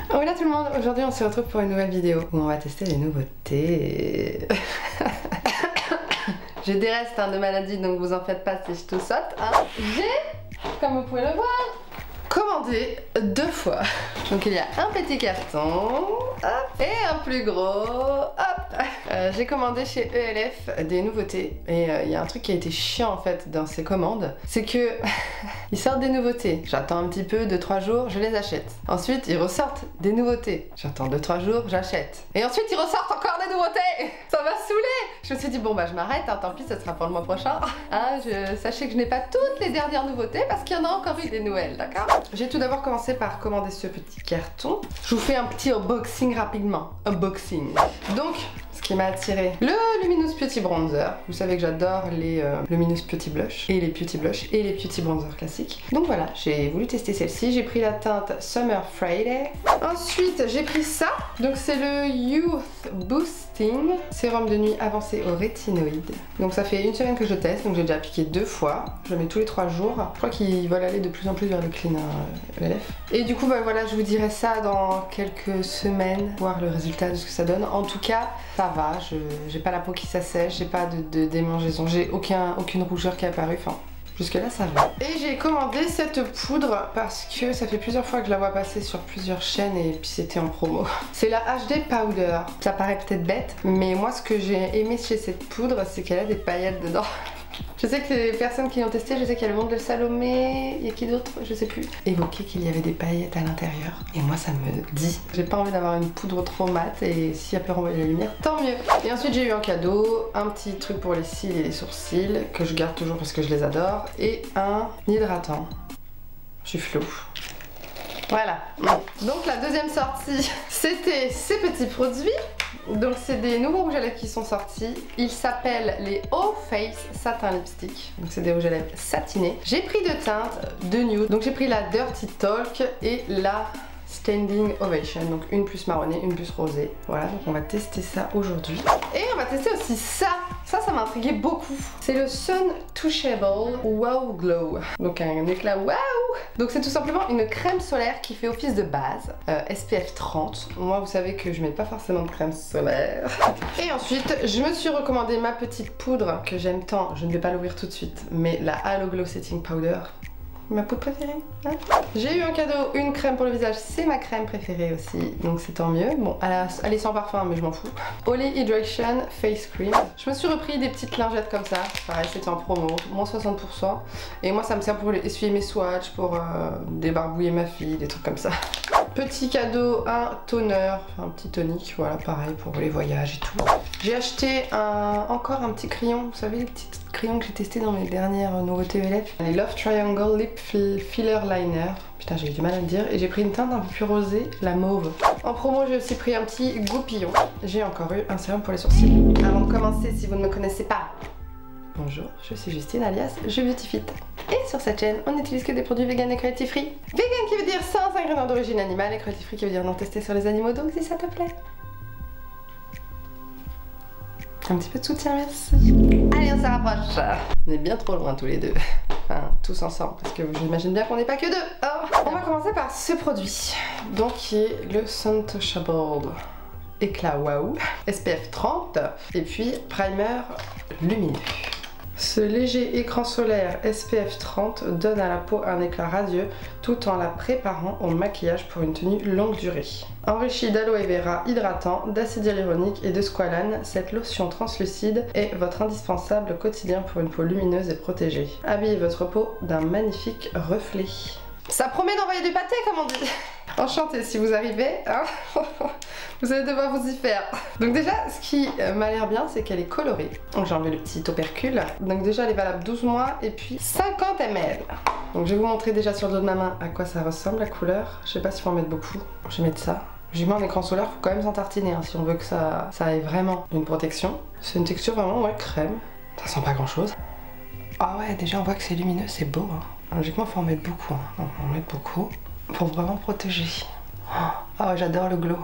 Hola tout le monde, aujourd'hui on se retrouve pour une nouvelle vidéo où on va tester les nouveautés. J'ai des restes de maladie, donc vous en faites pas si je tout saute. J'ai, comme vous pouvez le voir, commandé 2 fois. Donc il y a un petit carton, hop, et un plus gros, hop. J'ai commandé chez ELF des nouveautés et il y a un truc qui a été chiant en fait dans ces commandes, c'est que ils sortent des nouveautés, j'attends un petit peu, 2-3 jours, je les achète. Ensuite ils ressortent des nouveautés, j'attends 2-3 jours, j'achète. Et ensuite ils ressortent encore des nouveautés. Ça m'a saoulée. Je me suis dit bon bah je m'arrête, hein, tant pis, ça sera pour le mois prochain. Hein, sachez que je n'ai pas toutes les dernières nouveautés parce qu'il y en a encore eu des nouvelles, d'accord? J'ai tout d'abord commencé par commander ce petit carton. Je vous fais un petit unboxing rapidement. Unboxing. Donc, ce qui m'a attiré, le Luminous Beauty Bronzer. Vous savez que j'adore les Luminous Beauty Blush et les Beauty Blush et les Beauty Bronzer classiques. Donc voilà, j'ai voulu tester celle-ci. J'ai pris la teinte Summer Friday. Ensuite, j'ai pris ça. Donc c'est le Youth Boosting Sérum de nuit avancé au rétinoïde. Donc ça fait 1 semaine que je teste, donc j'ai déjà appliqué 2 fois. Je le mets tous les 3 jours. Je crois qu'ils veulent aller de plus en plus vers le clean, ELF. Et du coup, bah voilà, je vous dirai ça dans quelques semaines, voir le résultat de ce que ça donne. En tout cas, ça va, j'ai pas la peau qui s'assèche, j'ai pas de démangeaison, j'ai aucune rougeur qui est apparue, enfin jusque là ça va. Et j'ai commandé cette poudre parce que ça fait plusieurs fois que je la vois passer sur plusieurs chaînes et puis c'était en promo. C'est la HD Powder, ça paraît peut-être bête, mais moi ce que j'ai aimé chez cette poudre c'est qu'elle a des paillettes dedans. Je sais que les personnes qui l'ont testé, je sais qu'il y a le monde de Salomé, il y a qui d'autre, je sais plus, évoqué qu'il y avait des paillettes à l'intérieur. Et moi ça me dit, j'ai pas envie d'avoir une poudre trop mate et si elle peut renvoyer la lumière, tant mieux. Et ensuite j'ai eu en cadeau un petit truc pour les cils et les sourcils, que je garde toujours parce que je les adore, et un hydratant. Je suis floue. Voilà. Donc la deuxième sortie, c'était ces petits produits. Donc c'est des nouveaux rouges à lèvres qui sont sortis. Ils s'appellent les O Face Satin Lipstick. Donc c'est des rouges à lèvres satinés. J'ai pris 2 teintes de nude. Donc j'ai pris la Dirty Talk et la Standing Ovation. Donc une plus marronnée, une plus rosée. Voilà, donc on va tester ça aujourd'hui. Et on va tester aussi ça. Ça m'a intrigué beaucoup. C'est le Sun Touchable Wow Glow. Donc un éclat wow. Donc c'est tout simplement une crème solaire qui fait office de base. SPF 30. Moi vous savez que je mets pas forcément de crème solaire. Et ensuite je me suis recommandé ma petite poudre que j'aime tant. Je ne vais pas l'ouvrir tout de suite. Mais la Halo Glow Setting Powder. Ma poudre préférée, hein. J'ai eu un cadeau, une crème pour le visage, c'est ma crème préférée aussi, donc c'est tant mieux. Bon, elle est sans parfum, mais je m'en fous. Holy Hydration Face Cream. Je me suis repris des petites lingettes comme ça, pareil, c'était en promo, moins 60%. Et moi, ça me sert pour essuyer mes swatchs, pour débarbouiller ma fille, des trucs comme ça. Petit cadeau, un toner, un petit tonique, voilà, pareil, pour les voyages et tout. J'ai acheté encore un petit crayon, vous savez, les petits crayons que j'ai testé dans mes dernières nouveautés ELF. Les Love Triangle Lip Filler Liner. Putain, j'ai eu du mal à le dire. Et j'ai pris une teinte un peu plus rosée, la mauve. En promo, j'ai aussi pris un petit goupillon. J'ai encore eu un sérum pour les sourcils. Avant de commencer, si vous ne me connaissez pas, bonjour, je suis Justine alias Je Beauty Fit. Et sur cette chaîne, on n'utilise que des produits vegan et cruelty free. Vegan qui veut dire sans ingrédients d'origine animale et cruelty free qui veut dire non testé sur les animaux, donc si ça te plaît. Un petit peu de soutien, merci. Allez, on se rapproche. On est bien trop loin tous les deux. Enfin, tous ensemble, parce que j'imagine bien qu'on n'est pas que 2. Oh. On va commencer par ce produit, donc qui est le Sun Touchable Éclat Wow, SPF 30, et puis primer lumineux. Ce léger écran solaire SPF 30 donne à la peau un éclat radieux tout en la préparant au maquillage pour une tenue longue durée. Enrichie d'aloe vera hydratant, d'acide hyaluronique et de squalane, cette lotion translucide est votre indispensable quotidien pour une peau lumineuse et protégée. Habillez votre peau d'un magnifique reflet. Ça promet d'envoyer du pâté comme on dit. Enchantée si vous arrivez, hein. Vous allez devoir vous y faire. Donc déjà, ce qui m'a l'air bien, c'est qu'elle est colorée. Donc j'ai enlevé le petit opercule. Donc déjà, elle est valable 12 mois et puis 50 ml. Donc je vais vous montrer déjà sur le dos de ma main à quoi ça ressemble la couleur. Je sais pas s'il faut en mettre beaucoup. Je vais mettre ça. J'ai mis en écran solaire, faut quand même s'en tartiner hein, si on veut que ça ait vraiment une protection. C'est une texture vraiment ouais, crème. Ça sent pas grand chose. Ah ouais, déjà on voit que c'est lumineux, c'est beau. Hein. Logiquement, faut en mettre beaucoup. Hein. Donc, on en met beaucoup pour vraiment protéger. Ah ouais, j'adore le glow.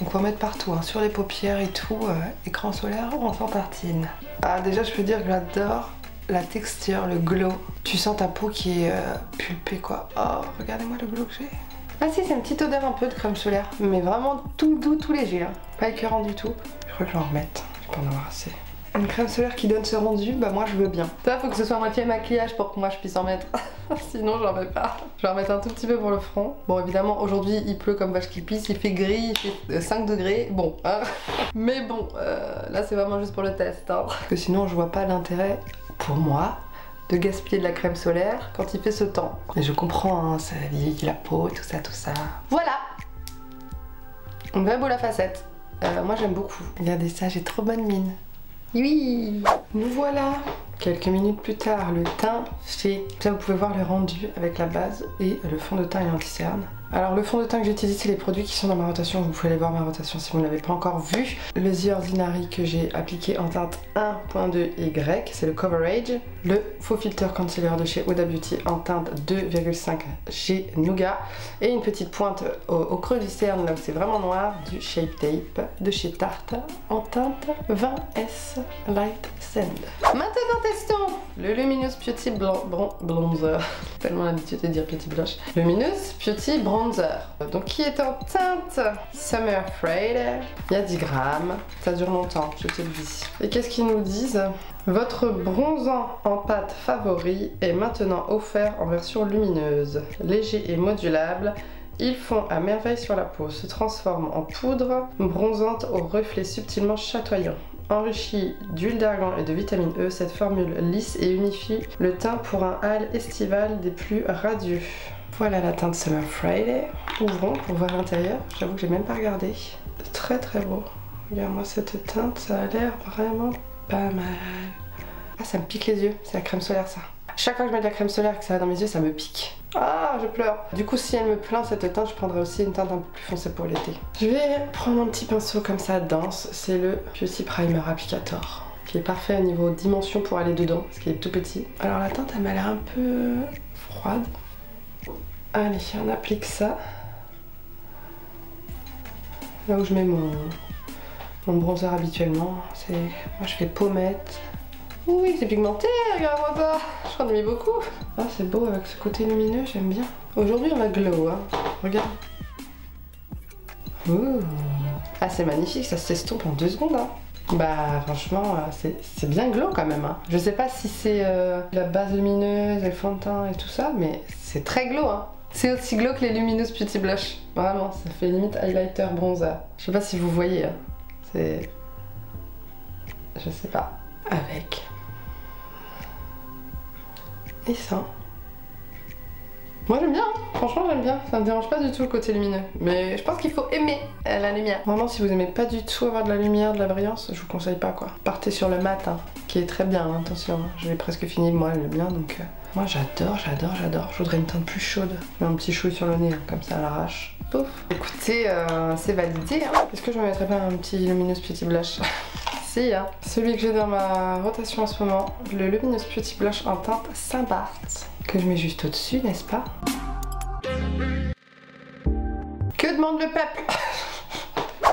Donc faut mettre partout, hein, sur les paupières et tout, écran solaire, on s'en tartine. Ah déjà je peux dire que j'adore la texture, le glow. Tu sens ta peau qui est pulpée quoi. Oh, regardez-moi le glow que j'ai. Ah si, c'est une petite odeur un peu de crème solaire, mais vraiment tout doux, tout léger, hein. Pas écœurant du tout. Je crois que je vais en remettre, je peux en avoir assez. Une crème solaire qui donne ce rendu, bah moi je veux bien. Ça, faut que ce soit moitié maquillage pour que moi je puisse en mettre. Sinon j'en mets pas. Je vais en mettre un tout petit peu pour le front. Bon évidemment aujourd'hui il pleut comme vache qui pisse, il fait gris, il fait 5 degrés. Bon, hein. Mais bon, là c'est vraiment juste pour le test. Hein. Parce que sinon je vois pas l'intérêt pour moi de gaspiller de la crème solaire quand il fait ce temps. Et je comprends, hein, ça vieillit la peau, tout ça, tout ça. Voilà. Une vraie boule à facettes. Moi j'aime beaucoup. Regardez ça, j'ai trop bonne mine. Oui. Nous voilà. Quelques minutes plus tard, le teint fait. Là vous pouvez voir le rendu avec la base et le fond de teint et l'anti-cerne. Alors le fond de teint que j'utilise, c'est les produits qui sont dans ma rotation. Vous pouvez aller voir ma rotation si vous ne l'avez pas encore vu. Le The Ordinary que j'ai appliqué en teinte 1.2Y, c'est le Coverage. Le Faux Filter Concealer de chez Huda Beauty en teinte 2,5G Nougat. Et une petite pointe au creux du cerne, là où c'est vraiment noir, du Shape Tape de chez Tarte en teinte 20S Light Sand. Maintenant testons le Luminous Beauty Bronzer. Tellement l'habitude de dire Beauty Blush. Luminous Beauty Bronzer. Donc qui est en teinte Summer Frayed. Il y a 10 grammes. Ça dure longtemps, je te le dis. Et qu'est-ce qu'ils nous disent? Votre bronzant en pâte favori est maintenant offert en version lumineuse. Léger et modulable. Ils font à merveille sur la peau, se transforment en poudre bronzante au reflet subtilement chatoyant. Enrichie d'huile d'argan et de vitamine E, cette formule lisse et unifie le teint pour un hâle estival des plus radieux. Voilà la teinte Summer Friday. Ouvrons pour voir l'intérieur. J'avoue que j'ai même pas regardé. Très très beau. Regarde-moi cette teinte, ça a l'air vraiment pas mal. Ah, ça me pique les yeux. C'est la crème solaire ça. Chaque fois que je mets de la crème solaire et que ça va dans mes yeux, ça me pique. Ah, je pleure. Du coup, si elle me plaint cette teinte, je prendrai aussi une teinte un peu plus foncée pour l'été. Je vais prendre un petit pinceau comme ça, dense. C'est le Beauty Primer Applicator, qui est parfait au niveau dimension pour aller dedans, parce qu'il est tout petit. Alors la teinte, elle m'a l'air un peu froide. Allez, on applique ça. Là où je mets mon bronzer habituellement. Moi, je fais pommette. Oui, c'est pigmenté, regarde-moi ça. J'en ai mis beaucoup. Ah, c'est beau avec ce côté lumineux, j'aime bien. Aujourd'hui, on a glow, hein. Regarde. Ouh. Ah, c'est magnifique, ça s'estompe en 2 secondes, hein. Bah, franchement, c'est bien glow quand même, hein. Je sais pas si c'est la base lumineuse et le fond de teint et tout ça, mais c'est très glow, hein. C'est aussi glow que les Luminous Beauty Blush. Vraiment, ça fait limite highlighter bronzer. Je sais pas si vous voyez, hein. C'est... Je sais pas. Avec... Et ça. Moi j'aime bien, hein. Franchement j'aime bien, ça me dérange pas du tout le côté lumineux. Mais je pense qu'il faut aimer la lumière. Vraiment si vous aimez pas du tout avoir de la lumière, de la brillance, je vous conseille pas quoi. Partez sur le mat, hein, qui est très bien, hein, attention. Hein. Je l'ai presque fini moi, le mien, donc... Moi j'adore. Je voudrais une teinte plus chaude. Je mets un petit chouille sur le nez, hein, comme ça à l'arrache. Pouf. Écoutez, c'est validé. Hein. Est-ce que je me mettrais pas un petit Luminous Beauty Blush? Si, hein. Celui que j'ai dans ma rotation en ce moment, le Luminous Beauty Blush en teinte Saint-Barth, que je mets juste au-dessus, n'est-ce pas? Que demande le peuple?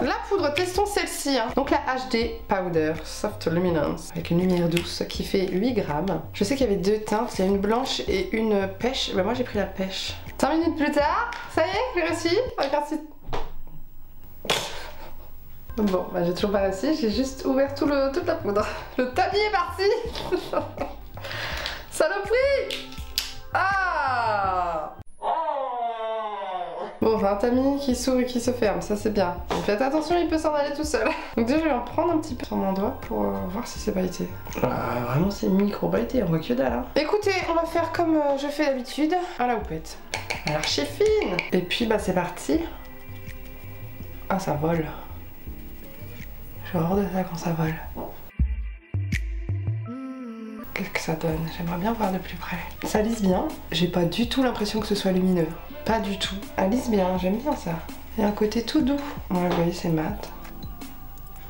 La poudre, testons celle-ci, hein. Donc la HD Powder Soft Luminance avec une lumière douce qui fait 8 grammes. Je sais qu'il y avait 2 teintes, il y a une blanche et une pêche. Bah moi j'ai pris la pêche. 5 minutes plus tard, ça y est, j'ai réussi. Regarde si... Bon, bah j'ai toujours pas réussi, j'ai juste ouvert toute la poudre. Le tamis est parti. Saloperie. Ah. Bon, un tamis qui s'ouvre et qui se ferme, ça c'est bien. Donc faites attention, il peut s'en aller tout seul. Donc déjà je vais en prendre un petit peu sur mon doigt pour voir si c'est pailleté. Vraiment c'est micro pailleté, on voit que dalle. Hein. Écoutez, on va faire comme je fais d'habitude, à la houppette. Elle est archi fine. Et puis bah c'est parti. Ah ça vole. J'ai horreur de ça quand ça vole. Qu'est-ce que ça donne? J'aimerais bien voir de plus près. Ça lisse bien. J'ai pas du tout l'impression que ce soit lumineux. Pas du tout. Elle lisse bien, j'aime bien ça. Il y a un côté tout doux. Ouais, vous voyez, c'est mat.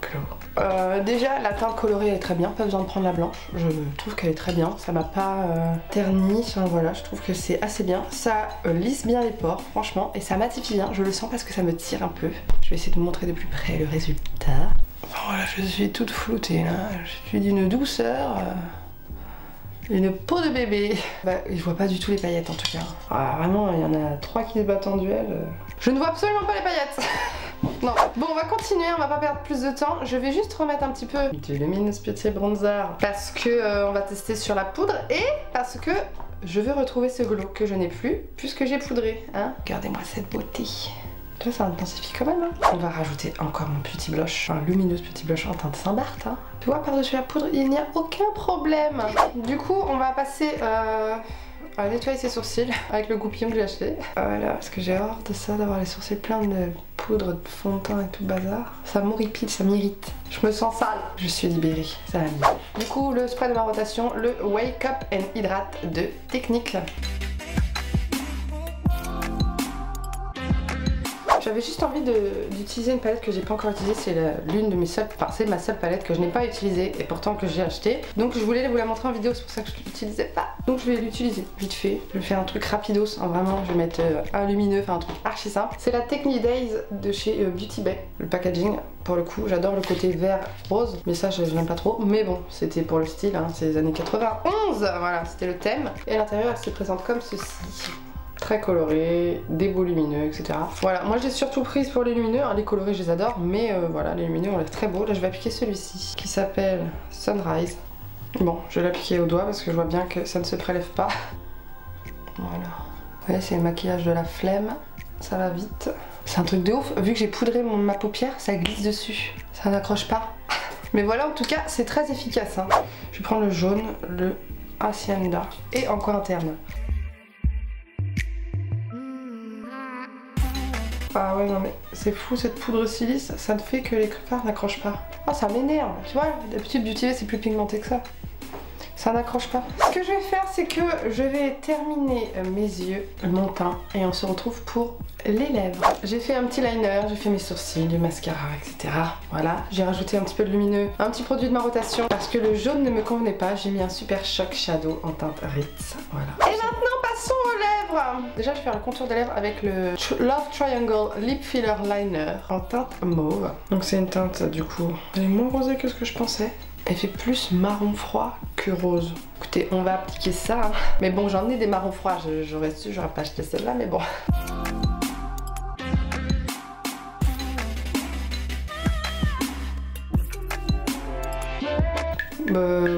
Glow. Déjà, la teinte colorée est très bien. Pas besoin de prendre la blanche. Je trouve qu'elle est très bien. Ça m'a pas terni. Enfin, voilà, je trouve que c'est assez bien. Ça lisse bien les pores, franchement. Et ça matifie bien. Je le sens parce que ça me tire un peu. Je vais essayer de vous montrer de plus près le résultat. Enfin, voilà, je suis toute floutée là. Je suis d'une douceur. Une peau de bébé. Bah, je vois pas du tout les paillettes en tout cas. Ah, vraiment, il y en a 3 qui se battent en duel. Je ne vois absolument pas les paillettes. Non. Bon, on va continuer, on va pas perdre plus de temps. Je vais juste remettre un petit peu du Luminous Beauty Bronzer parce que on va tester sur la poudre et parce que je veux retrouver ce glow que je n'ai plus puisque j'ai poudré. Hein. Regardez-moi cette beauté. Tu vois, ça intensifie quand même. Hein. On va rajouter encore mon petit blush, un Luminous Petit Blush en teinte Saint-Barth. Hein. Tu vois, par-dessus la poudre, il n'y a aucun problème. Du coup, on va passer à nettoyer ses sourcils avec le goupillon que j'ai acheté. Voilà, parce que j'ai horreur de ça, d'avoir les sourcils pleins de poudre, de fond de teint et tout le bazar. Ça m'horripile, ça m'irrite. Je me sens sale. Je suis libérée, ça va mieux. Du coup, le spray de ma rotation, le Wake Up and Hydrate de Technique. J'avais juste envie d'utiliser une palette que j'ai pas encore utilisée, c'est l'une de mes seules, enfin c'est ma seule palette que je n'ai pas utilisée et pourtant que j'ai achetée. Donc je voulais vous la montrer en vidéo, c'est pour ça que je l'utilisais pas. Donc je vais l'utiliser vite fait. Je vais faire un truc rapidos, hein, vraiment je vais mettre un lumineux, enfin un truc archi simple. C'est la Technique Days de chez Beauty Bay. Le packaging, pour le coup, j'adore le côté vert rose, mais ça je n'aime pas trop. Mais bon, c'était pour le style, hein, c'est les années 91, voilà, c'était le thème. Et à l'intérieur elle se présente comme ceci. Très coloré, des beaux lumineux, etc. Voilà, moi j'ai surtout prise pour les lumineux, hein, les colorés je les adore, mais voilà, les lumineux ont l'air très beaux. Là je vais appliquer celui-ci, qui s'appelle Sunrise. Bon, je vais l'appliquer au doigt parce que je vois bien que ça ne se prélève pas. Voilà. Vous voyez, c'est le maquillage de la flemme, ça va vite. C'est un truc de ouf, vu que j'ai poudré ma paupière, ça glisse dessus, ça n'accroche pas. Mais voilà, en tout cas, c'est très efficace. Hein. Je vais prendre le jaune, le Hacienda et en coin interne. Ah ouais non mais c'est fou cette poudre silice, ça ne fait que les cracars n'accrochent pas. Ah ça m'énerve, tu vois, d'habitude Beauty Bay c'est plus pigmenté que ça. Ça n'accroche pas. Ce que je vais faire c'est que je vais terminer mes yeux, mon teint et on se retrouve pour les lèvres. J'ai fait un petit liner, j'ai fait mes sourcils, du mascara, etc. Voilà, j'ai rajouté un petit peu de lumineux, un petit produit de ma rotation parce que le jaune ne me convenait pas, j'ai mis un super Shock Shadow en teinte Ritz. Voilà. Et maintenant passons aux lèvres. Déjà je vais faire le contour des lèvres avec le Love Triangle Lip Filler Liner en teinte mauve. Donc c'est une teinte du coup, elle est moins rosée que ce que je pensais. Elle fait plus marron froid que rose. Écoutez, on va appliquer ça. Hein. Mais bon, j'en ai des marrons froids. J'aurais su, j'aurais pas acheté celle-là, mais bon.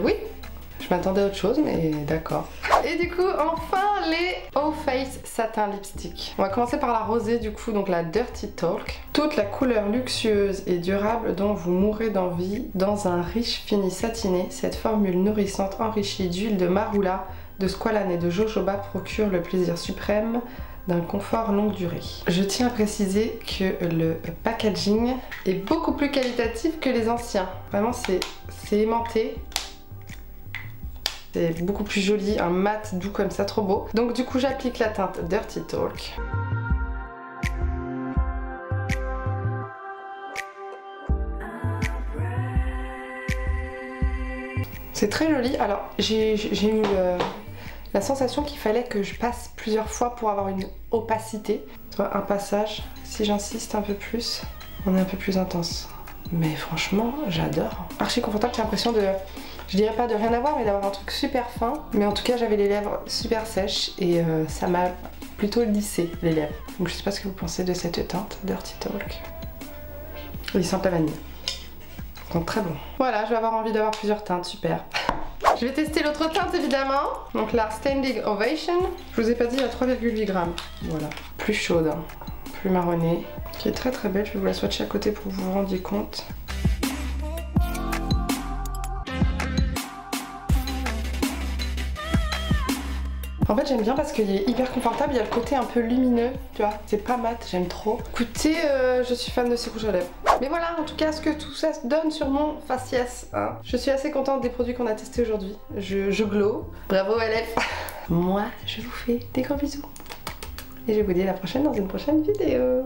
Oui. Je m'attendais à autre chose, mais d'accord. Et du coup, enfin, les O Face Satin Lipstick. On va commencer par la rosée, du coup, donc la Dirty Talk. Toute la couleur luxueuse et durable dont vous mourrez d'envie dans un riche fini satiné. Cette formule nourrissante enrichie d'huile de marula, de squalane et de jojoba procure le plaisir suprême d'un confort longue durée. Je tiens à préciser que le packaging est beaucoup plus qualitatif que les anciens. Vraiment, c'est aimanté. C'est beaucoup plus joli, un mat doux comme ça, trop beau. Donc du coup j'applique la teinte Dirty Talk. C'est très joli. Alors j'ai eu la sensation qu'il fallait que je passe plusieurs fois pour avoir une opacité. Soit un passage, si j'insiste un peu plus, on est un peu plus intense. Mais franchement, j'adore. Archi confortable, j'ai l'impression de... Je dirais pas de rien avoir, mais d'avoir un truc super fin. Mais en tout cas, j'avais les lèvres super sèches et ça m'a plutôt lissé les lèvres. Donc je sais pas ce que vous pensez de cette teinte Dirty Talk. Il sent la vanille. Donc très bon. Voilà, je vais avoir envie d'avoir plusieurs teintes, super. Je vais tester l'autre teinte évidemment. Donc la Standing Ovation. Je vous ai pas dit, il y a 3,8 grammes. Voilà. Plus chaude, hein. Plus marronnée. Qui est très très belle. Je vais vous la swatcher à côté pour que vous vous rendiez compte. En fait j'aime bien parce qu'il est hyper confortable, il y a le côté un peu lumineux, tu vois, c'est pas mat, j'aime trop. Écoutez, je suis fan de ces rouges à lèvres. Mais voilà, en tout cas, ce que tout ça donne sur mon faciès, hein. Je suis assez contente des produits qu'on a testés aujourd'hui. Je glow. Bravo LF. Moi, je vous fais des gros bisous. Et je vous dis à la prochaine dans une prochaine vidéo.